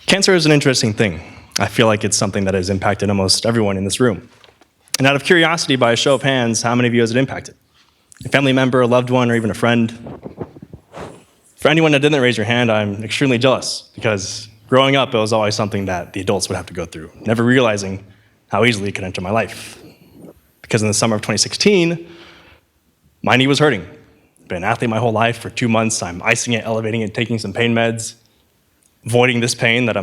Cancer is an interesting thing. I feel like it's something that has impacted almost everyone in this room. And out of curiosity, by a show of hands, how many of you has it impacted? A family member, a loved one, or even a friend? For anyone that didn't raise your hand, I'm extremely jealous, because growing up, it was always something that the adults would have to go through, never realizing how easily it could enter my life. Because in the summer of 2016, my knee was hurting. I've been an athlete my whole life. For 2 months, I'm icing it, elevating it, taking some pain meds, avoiding this pain that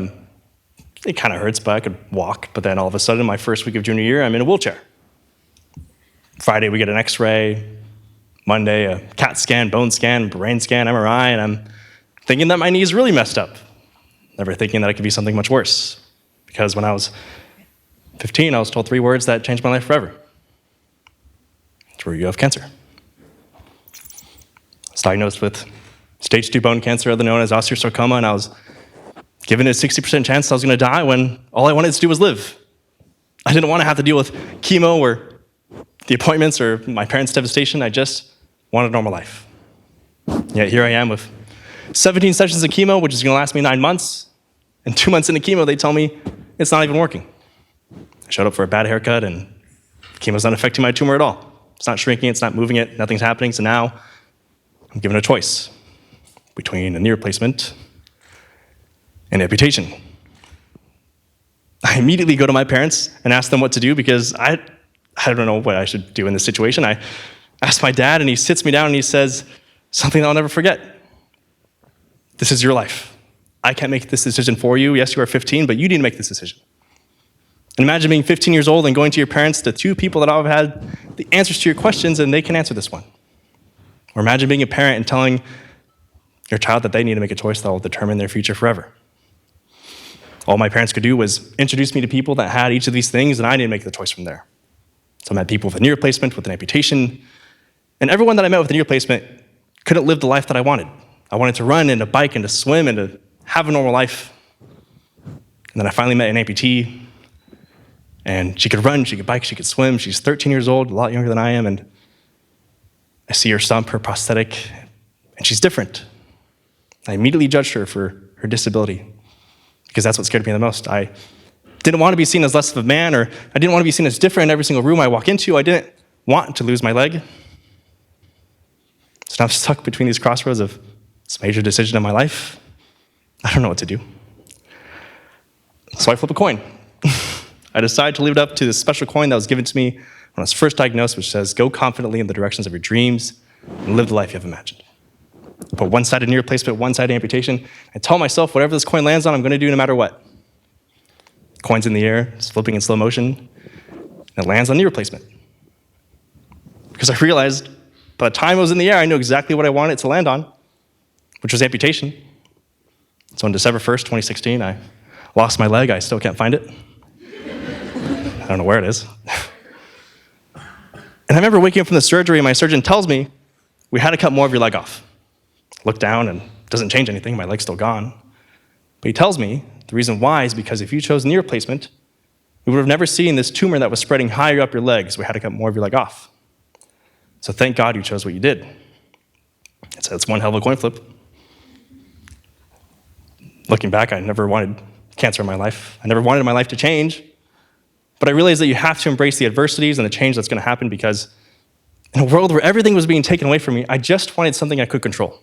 it kind of hurts, but I could walk. But then all of a sudden, my first week of junior year, I'm in a wheelchair. Friday, we get an x-ray. Monday, a CAT scan, bone scan, brain scan, MRI, and I'm thinking that my knee is really messed up. Never thinking that it could be something much worse. Because when I was 15, I was told 3 words that changed my life forever. It's where you have cancer. I was diagnosed with stage 2 bone cancer, otherwise known as osteosarcoma, and I was given a 60% chance I was going to die when all I wanted to do was live. I didn't want to have to deal with chemo or the appointments or my parents' devastation. I just wanted a normal life. Yet here I am with 17 sessions of chemo, which is going to last me 9 months. And 2 months into chemo, they tell me it's not even working. I showed up for a bad haircut, and chemo's not affecting my tumor at all. It's not shrinking, it's not moving it, nothing's happening. So now I'm given a choice between a knee replacement and amputation. I immediately go to my parents and ask them what to do, because I don't know what I should do in this situation. I asked my dad, and he sits me down and he says something I'll never forget. This is your life. I can't make this decision for you. Yes, you are 15, but you need to make this decision. And imagine being 15 years old and going to your parents, the 2 people that I've had the answers to your questions, and they can answer this one. Or imagine being a parent and telling your child that they need to make a choice that will determine their future forever. All my parents could do was introduce me to people that had each of these things, and I didn't make the choice from there. So I met people with a knee replacement, with an amputation, and everyone that I met with a knee replacement couldn't live the life that I wanted. I wanted to run and to bike and to swim and to have a normal life. And then I finally met an amputee, and she could run, she could bike, she could swim. She's 13 years old, a lot younger than I am, and I see her stump, her prosthetic, and she's different. I immediately judged her for her disability, because that's what scared me the most. I didn't want to be seen as less of a man, or I didn't want to be seen as different in every single room I walk into. I didn't want to lose my leg. So now I'm stuck between these crossroads of this major decision in my life. I don't know what to do. So I flip a coin. I decide to leave it up to this special coin that was given to me when I was first diagnosed, which says, go confidently in the directions of your dreams and live the life you have imagined. I put one side of knee replacement, one side amputation, and tell myself whatever this coin lands on, I'm going to do no matter what. Coin's in the air, it's flipping in slow motion, and it lands on knee replacement. Because I realized by the time it was in the air, I knew exactly what I wanted it to land on, which was amputation. So on December 1st, 2016, I lost my leg. I still can't find it. I don't know where it is. And I remember waking up from the surgery, and my surgeon tells me, we had to cut more of your leg off. Look down, and it doesn't change anything. My leg's still gone. But he tells me the reason why is because if you chose knee replacement, we would have never seen this tumor that was spreading higher up your legs. We had to cut more of your leg off. So thank God you chose what you did. It's one hell of a coin flip. Looking back, I never wanted cancer in my life. I never wanted my life to change. But I realized that you have to embrace the adversities and the change that's going to happen, because in a world where everything was being taken away from me, I just wanted something I could control.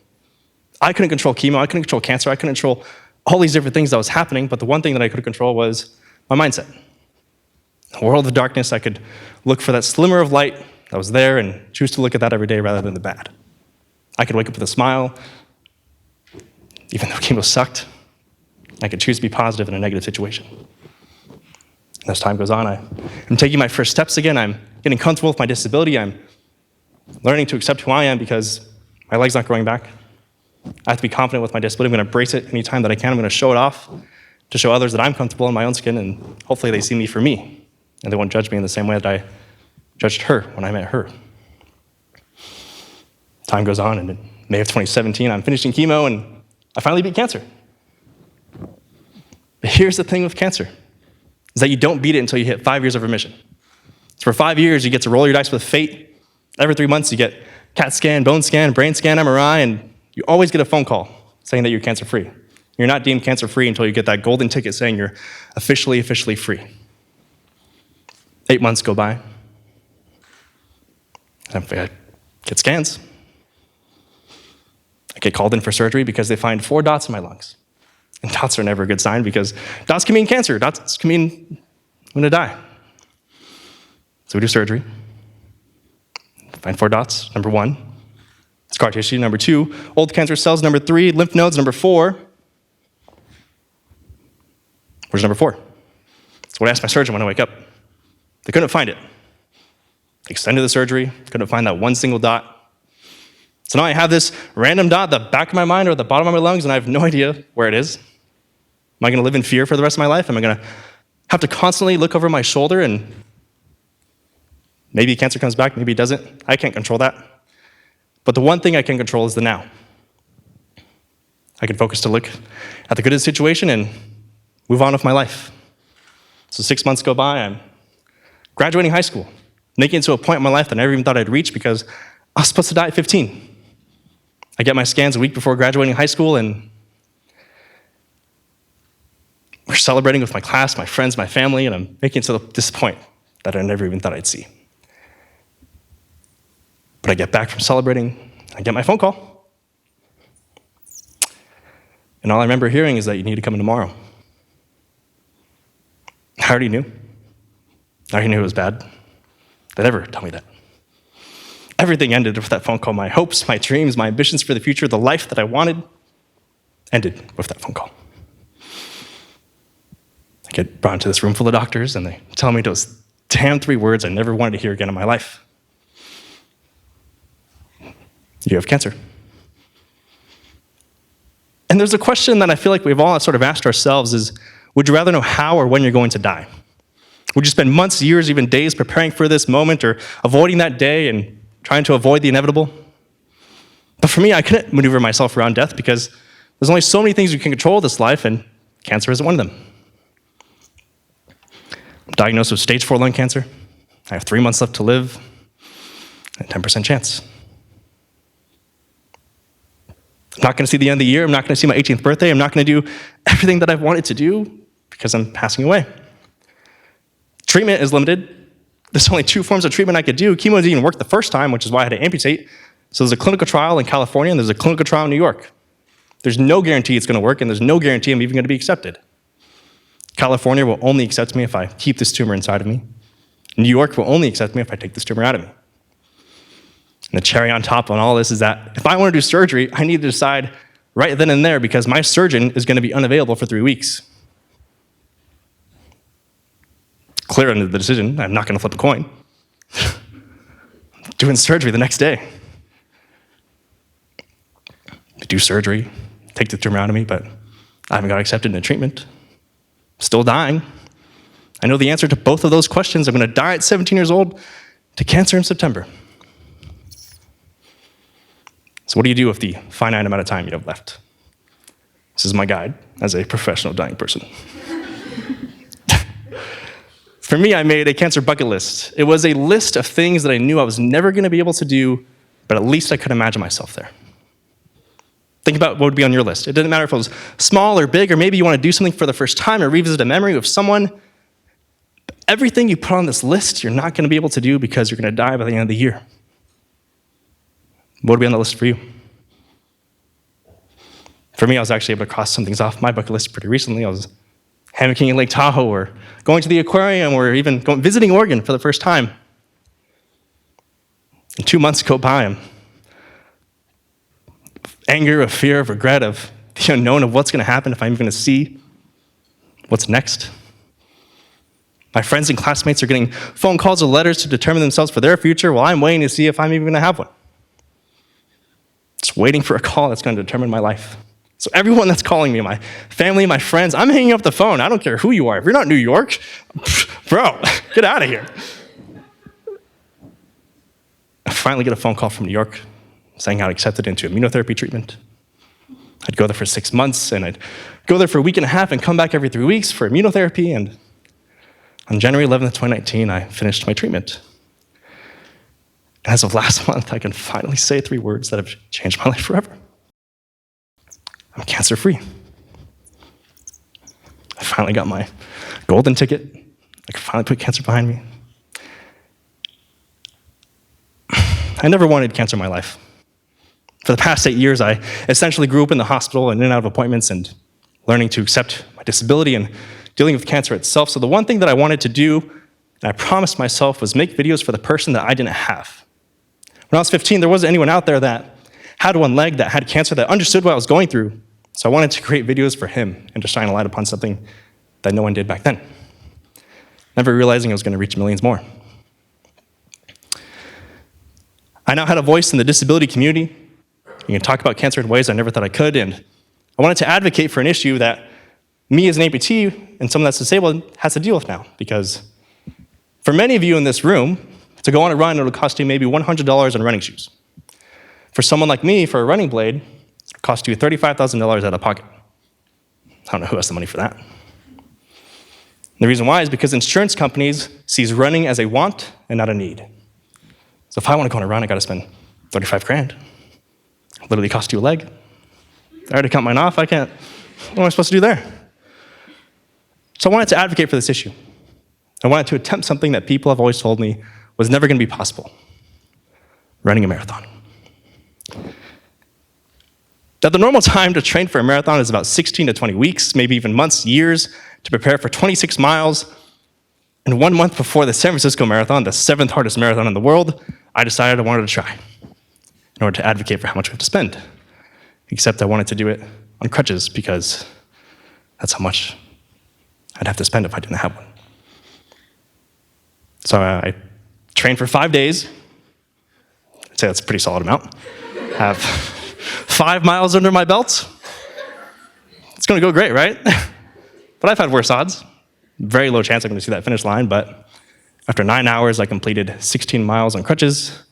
I couldn't control chemo. I couldn't control cancer. I couldn't control all these different things that was happening, but the one thing that I could control was my mindset. In a world of darkness, I could look for that slimmer of light that was there and choose to look at that every day rather than the bad. I could wake up with a smile, even though chemo sucked. I could choose to be positive in a negative situation. And as time goes on, I'm taking my first steps again. I'm getting comfortable with my disability. I'm learning to accept who I am, because my leg's not growing back. I have to be confident with my disability. I'm going to embrace it anytime that I can. I'm going to show it off to show others that I'm comfortable in my own skin, and hopefully they see me for me, and they won't judge me in the same way that I judged her when I met her. Time goes on, and in May of 2017, I'm finishing chemo, and I finally beat cancer. But here's the thing with cancer, is that you don't beat it until you hit 5 years of remission. So for 5 years, you get to roll your dice with fate. Every 3 months, you get CAT scan, bone scan, brain scan, MRI, and you always get a phone call saying that you're cancer-free. You're not deemed cancer-free until you get that golden ticket saying you're officially free. 8 months go by. I get scans. I get called in for surgery because they find 4 dots in my lungs. And dots are never a good sign because dots can mean cancer. Dots can mean I'm going to die. So we do surgery. Find 4 dots. Number 1, scar tissue. Number 2, old cancer cells. Number 3, lymph nodes. Number 4, where's number 4? That's what I asked my surgeon when I wake up. They couldn't find it. Extended the surgery, couldn't find that one single dot. So now I have this random dot at the back of my mind or at the bottom of my lungs, and I have no idea where it is. Am I going to live in fear for the rest of my life? Am I going to have to constantly look over my shoulder and maybe cancer comes back, maybe it doesn't? I can't control that. But the one thing I can control is the now. I can focus to look at the good of the situation and move on with my life. So 6 months go by, I'm graduating high school, making it to a point in my life that I never even thought I'd reach because I was supposed to die at 15. I get my scans a week before graduating high school, and we're celebrating with my class, my friends, my family, and I'm making it to this point that I never even thought I'd see. But I get back from celebrating, I get my phone call. And all I remember hearing is that you need to come in tomorrow. I already knew. I already knew it was bad. They never told me that. Everything ended with that phone call. My hopes, my dreams, my ambitions for the future, the life that I wanted, ended with that phone call. I get brought into this room full of doctors, and they tell me those damn 3 words I never wanted to hear again in my life. You have cancer. And there's a question that I feel like we've all sort of asked ourselves is, would you rather know how or when you're going to die? Would you spend months, years, even days preparing for this moment or avoiding that day and trying to avoid the inevitable? But for me, I couldn't maneuver myself around death because there's only so many things you can control in this life, and cancer isn't one of them. I'm diagnosed with stage 4 lung cancer. I have 3 months left to live, and a 10% chance. I'm not going to see the end of the year. I'm not going to see my 18th birthday. I'm not going to do everything that I've wanted to do because I'm passing away. Treatment is limited. There's only 2 forms of treatment I could do. Chemo didn't even work the first time, which is why I had to amputate. So there's a clinical trial in California, and there's a clinical trial in New York. There's no guarantee it's going to work, and there's no guarantee I'm even going to be accepted. California will only accept me if I keep this tumor inside of me. New York will only accept me if I take this tumor out of me. And the cherry on top on all this is that if I want to do surgery, I need to decide right then and there because my surgeon is going to be unavailable for 3 weeks. Clear under the decision, I'm not going to flip a coin. Doing surgery the next day. Do surgery, take the tumor out of me, but I haven't got accepted into treatment. Still dying. I know the answer to both of those questions. I'm going to die at 17 years old to cancer in September. So what do you do with the finite amount of time you have left? This is my guide as a professional dying person. For me, I made a cancer bucket list. It was a list of things that I knew I was never going to be able to do, but at least I could imagine myself there. Think about what would be on your list. It didn't matter if it was small or big, or maybe you want to do something for the first time or revisit a memory with someone. Everything you put on this list, you're not going to be able to do because you're going to die by the end of the year. What would be on the list for you? For me, I was actually able to cross some things off my bucket list pretty recently. I was hammocking in Lake Tahoe, or going to the aquarium, or even visiting Oregon for the first time. And 2 months go by, I'm anger, of fear, of regret, of the unknown of what's going to happen, if I'm even going to see what's next. My friends and classmates are getting phone calls or letters to determine themselves for their future while I'm waiting to see if I'm even going to have one. Just waiting for a call that's going to determine my life. So everyone that's calling me, my family, my friends, I'm hanging up the phone. I don't care who you are. If you're not New York, bro, get out of here. I finally get a phone call from New York saying I got accepted into immunotherapy treatment. I'd go there for 6 months, and I'd go there for a week and a half and come back every 3 weeks for immunotherapy. And on January 11th, 2019, I finished my treatment. And as of last month, I can finally say 3 words that have changed my life forever. I'm cancer-free. finally got my golden ticket. I could finally put cancer behind me. I never wanted cancer in my life. For the past 8 years, I essentially grew up in the hospital and in and out of appointments and learning to accept my disability and dealing with cancer itself. So the one thing that I wanted to do, and I promised myself, was make videos for the person that I didn't have. When I was 15, there wasn't anyone out there that had one leg, that had cancer, that understood what I was going through. So I wanted to create videos for him and to shine a light upon something that no one did back then. Never realizing I was going to reach millions more. I now had a voice in the disability community. You can talk about cancer in ways I never thought I could, and I wanted to advocate for an issue that me as an amputee and someone that's disabled has to deal with now, because for many of you in this room, to go on a run, it'll cost you maybe $100 in running shoes. For someone like me, for a running blade, it'll cost you $35,000 out of pocket. I don't know who has the money for that. And the reason why is because insurance companies sees running as a want and not a need. So if I want to go on a run, I got to spend 35 grand. It literally cost you a leg. I already cut mine off. I can't. What am I supposed to do there? So I wanted to advocate for this issue. I wanted to attempt something that people have always told me was never going to be possible: running a marathon. Now, the normal time to train for a marathon is about 16 to 20 weeks, maybe even months, years, to prepare for 26 miles. And 1 month before the San Francisco Marathon, the 7th hardest marathon in the world, I decided I wanted to try in order to advocate for how much we have to spend. Except I wanted to do it on crutches because that's how much I'd have to spend if I didn't have one. So I trained for 5 days. I'd say that's a pretty solid amount. Have 5 miles under my belt. It's going to go great, right? But I've had worse odds. Very low chance I'm going to see that finish line, but after 9 hours, I completed 16 miles on crutches,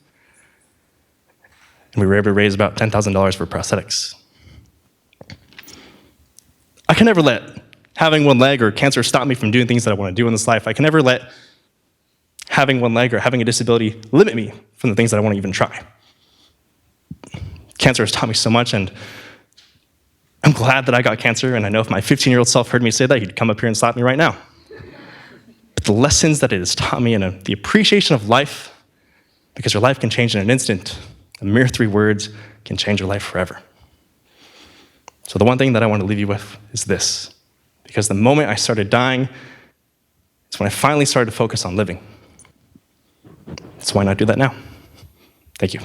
and we were able to raise about $10,000 for prosthetics. I can never let having one leg or cancer stop me from doing things that I want to do in this life. I can never let having one leg or having a disability limit me from the things that I want to even try. Cancer has taught me so much, and I'm glad that I got cancer, and I know if my 15-year-old self heard me say that, he'd come up here and slap me right now. But the lessons that it has taught me and the appreciation of life, because your life can change in an instant. A mere 3 words can change your life forever. So the one thing that I want to leave you with is this, because the moment I started dying is when I finally started to focus on living. So why not do that now? Thank you.